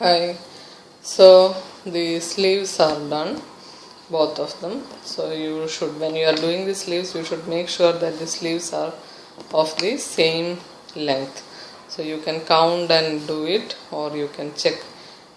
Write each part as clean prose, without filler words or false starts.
Hi. So the sleeves are done, both of them. So you should, when you are doing the sleeves, you should make sure that the sleeves are of the same length. So you can count and do it, or you can check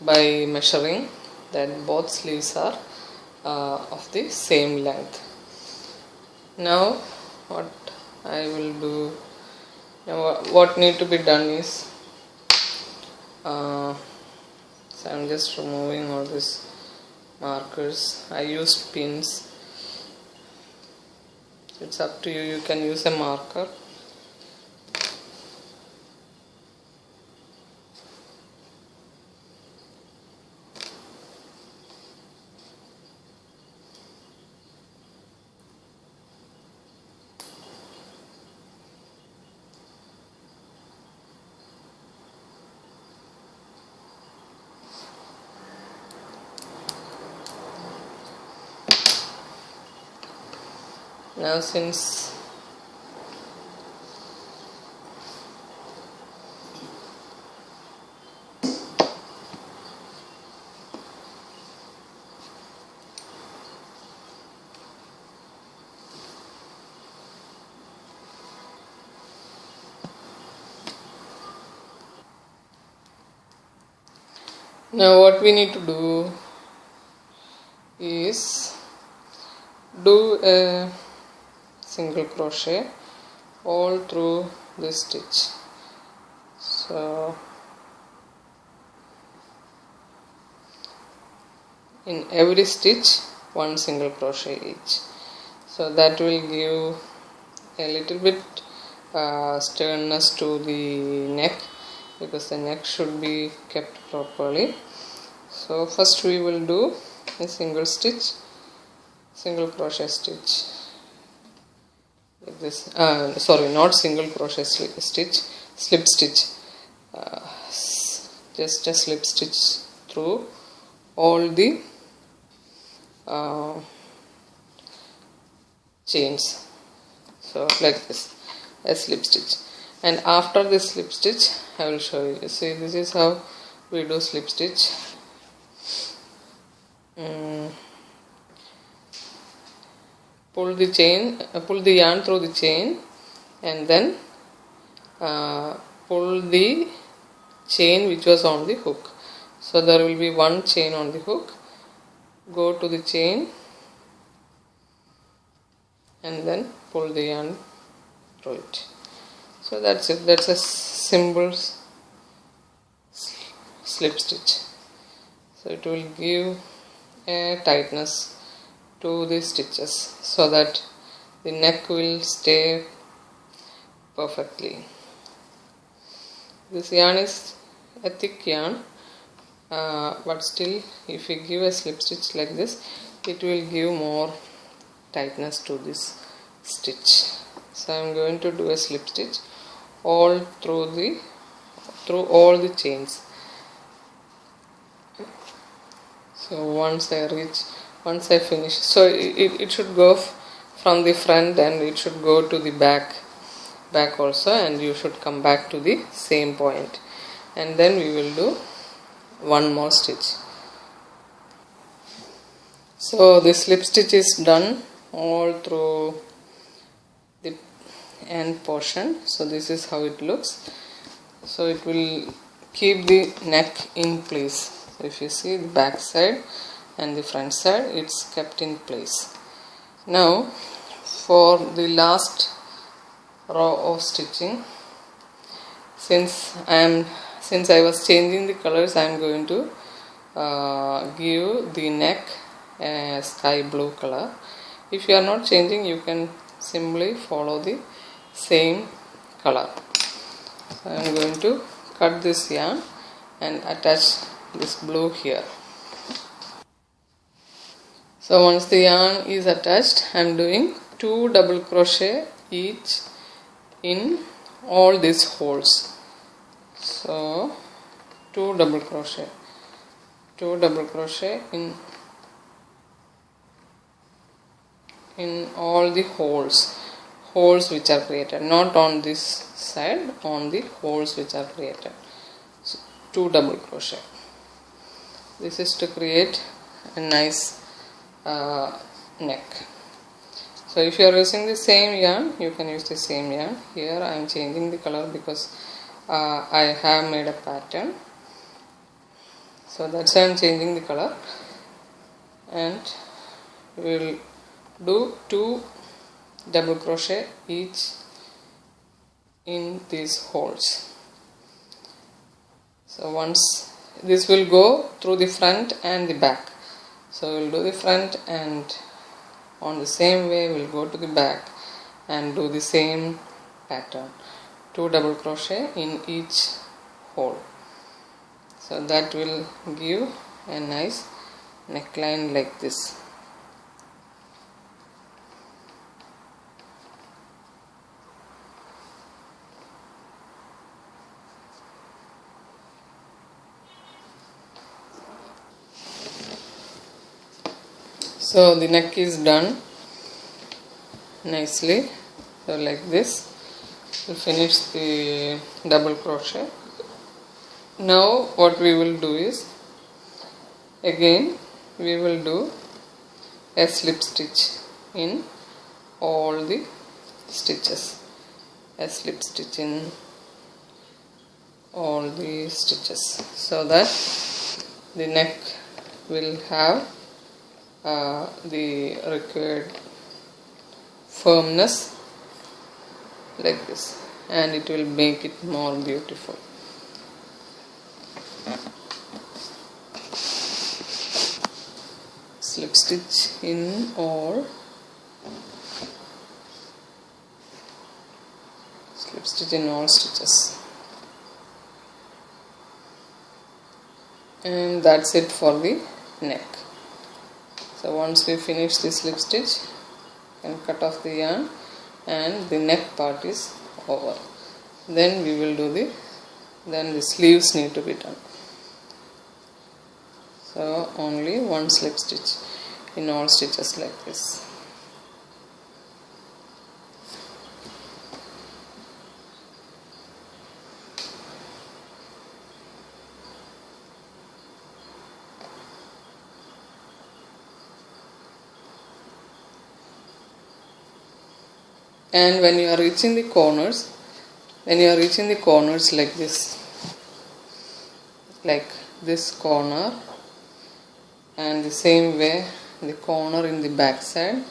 by measuring that both sleeves are of the same length. Now what I will do, now what need to be done is, so I'm just removing all these markers. I used pins. It's up to you. You can use a marker. Now since now what we need to do is do a single crochet all through this stitch. So in every stitch one single crochet each, so that will give a little bit sternness to the neck, because the neck should be kept properly. So first we will do a single crochet stitch like this, sorry, not single crochet stitch, slip stitch, just a slip stitch through all the chains. So like this, a slip stitch, and after this slip stitch I will show you. See, this is how we do slip stitch. Pull the chain, pull the yarn through the chain, and then pull the chain which was on the hook. So there will be one chain on the hook. Go to the chain and then pull the yarn through it. So that's it. That's a simple slip stitch. So it will give a tightness to the stitches so that the neck will stay perfectly. This yarn is a thick yarn, but still if you give a slip stitch like this, it will give more tightness to this stitch. So I am going to do a slip stitch all through all the chains. So once I finish, so it should go from the front and it should go to the back also, and you should come back to the same point, and then we will do one more stitch. So the slip stitch is done all through the end portion. So this is how it looks. So it will keep the neck in place. So if you see the back side and the front side, it's kept in place. Now for the last row of stitching, since I was changing the colors, I am going to give the neck a sky blue color. If you are not changing, you can simply follow the same color. So I am going to cut this yarn and attach this blue here. So once the yarn is attached, I am doing 2 double crochet each in all these holes. So 2 double crochet in all the holes which are created, not on this side, on the holes which are created. So 2 double crochet. This is to create a nice neck. So if you are using the same yarn, you can use the same yarn. Here I am changing the color because I have made a pattern, so that's why I am changing the color. And we will do 2 double crochet each in these holes. So once this will go through the front and the back, so we will do the front, and on the same way we will go to the back and do the same pattern, 2 double crochet in each hole. So that will give a nice neckline like this. So the neck is done nicely. So like this we finish the double crochet. Now what we will do is, again we will do a slip stitch in all the stitches, a slip stitch in all the stitches, so that the neck will have the required firmness like this, and it will make it more beautiful. Slip stitch in all, slip stitch in all stitches, and that's it for the neck. So once we finish the slip stitch, you can cut off the yarn and the neck part is over. Then we will do the sleeves need to be done. So only one slip stitch in all stitches like this. And when you are reaching the corners, like this corner, and the same way the corner in the back side,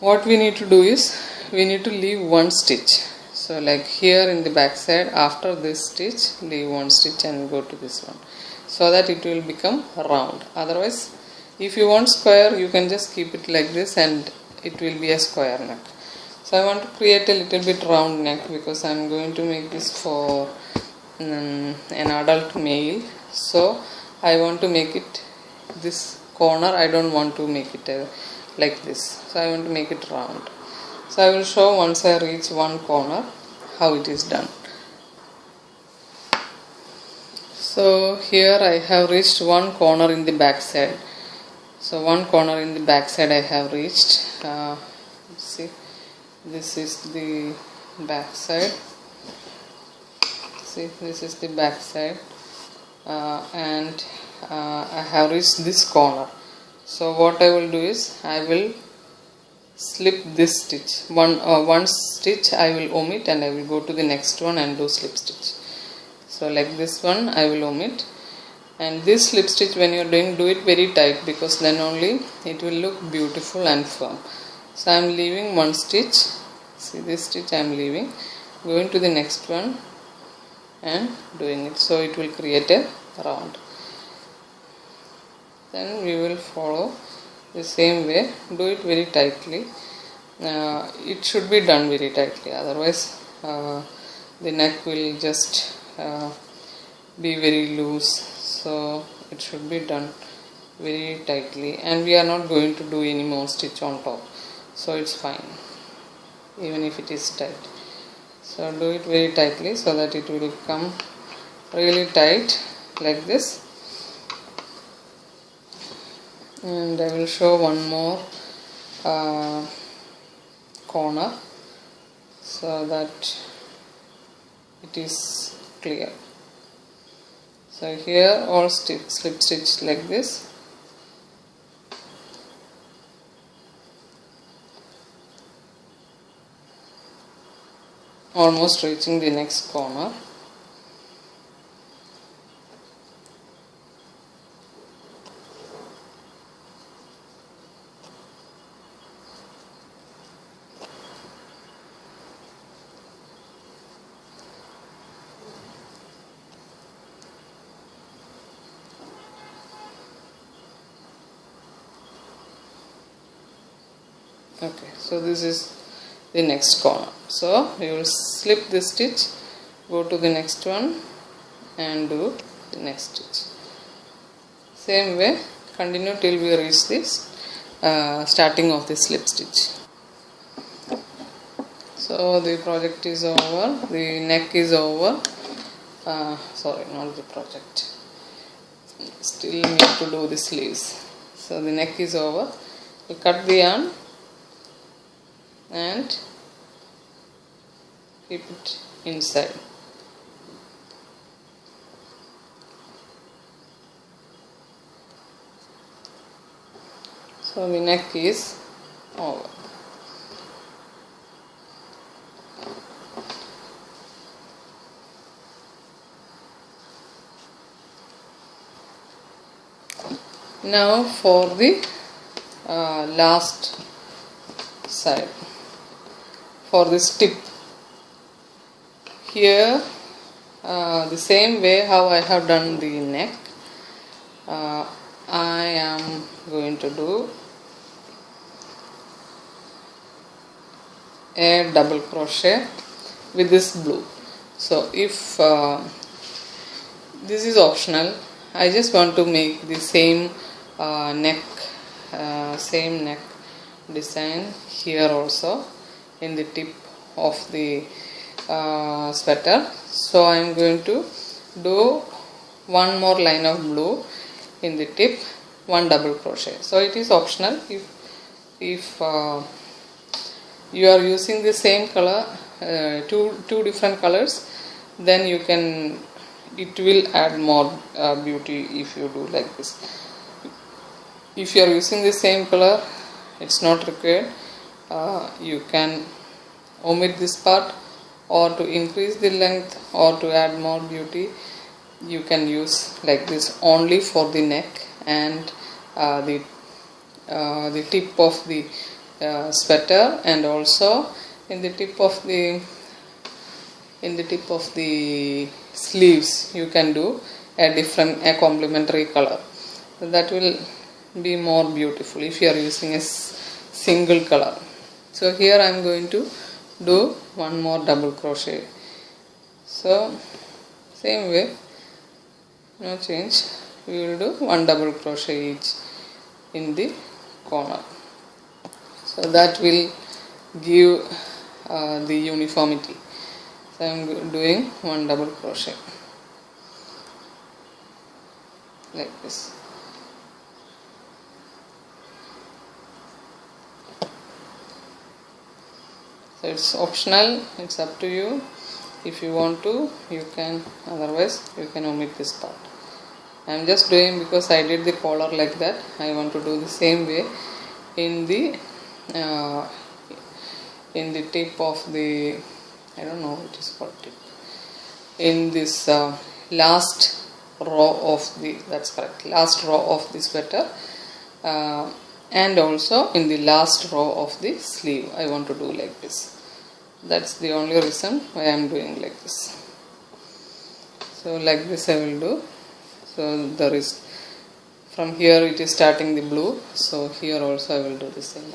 what we need to do is we need to leave one stitch. So like here in the back side, after this stitch leave one stitch and go to this one, so that it will become round. Otherwise, if you want square, you can just keep it like this and it will be a square neck. So I want to create a little bit round neck because I am going to make this for an adult male. So I want to make it this corner, I don't want to make it like this. So I want to make it round. So I will show once I reach one corner how it is done. So here I have reached one corner in the back side. So one corner in the back side I have reached. See, this is the back side. See, this is the back side, and I have reached this corner. So what I will do is I will slip this stitch. One stitch I will omit and I will go to the next one and do slip stitch. So like this one I will omit. And this slip stitch, when you are doing, do it very tight, because then only it will look beautiful and firm. So I am leaving one stitch. See, this stitch I am leaving, going to the next one and doing it, so it will create a round. Then we will follow the same way. Do it very tightly. It should be done very tightly, otherwise the neck will just be very loose. So it should be done very tightly, and we are not going to do any more stitch on top, so it's fine even if it is tight. So do it very tightly so that it will come really tight like this. And I will show one more corner so that it is clear. So here all slip stitch like this. Almost reaching the next corner. Okay, so this is the next corner. So you will slip this stitch, go to the next one and do the next stitch. Same way continue till we reach this starting of the slip stitch. So the project is over, the neck is over. Sorry, not the project, still need to do the sleeves. So the neck is over. You cut the yarn and keep it inside. So the neck is over. Now for the last side, for this tip, here the same way how I have done the neck, I am going to do a double crochet with this blue. So if this is optional, I just want to make the same neck design here also in the tip of the sweater. So I am going to do one more line of blue in the tip, one double crochet. So it is optional. If you are using the same color, two different colors, then you can, it will add more beauty if you do like this. If you are using the same color, it's not required. You can omit this part, or to increase the length or to add more beauty, you can use like this only for the neck and the tip of the sweater, and also in the tip of the sleeves you can do a complementary color. So that will be more beautiful if you are using a single color. So here I am going to do one more double crochet. So same way, no change, we will do one double crochet each in the corner. So that will give the uniformity. So I am doing one double crochet like this. So it's optional, it's up to you. If you want to, you can, otherwise you can omit this part. I am just doing because I did the collar like that. I want to do the same way in the tip of the, I don't know what is called tip, in this last row of the, that's correct, last row of the sweater, and also in the last row of the sleeve I want to do like this. That's the only reason why I am doing like this. So like this I will do. So there is, from here it is starting the blue, so here also I will do the same.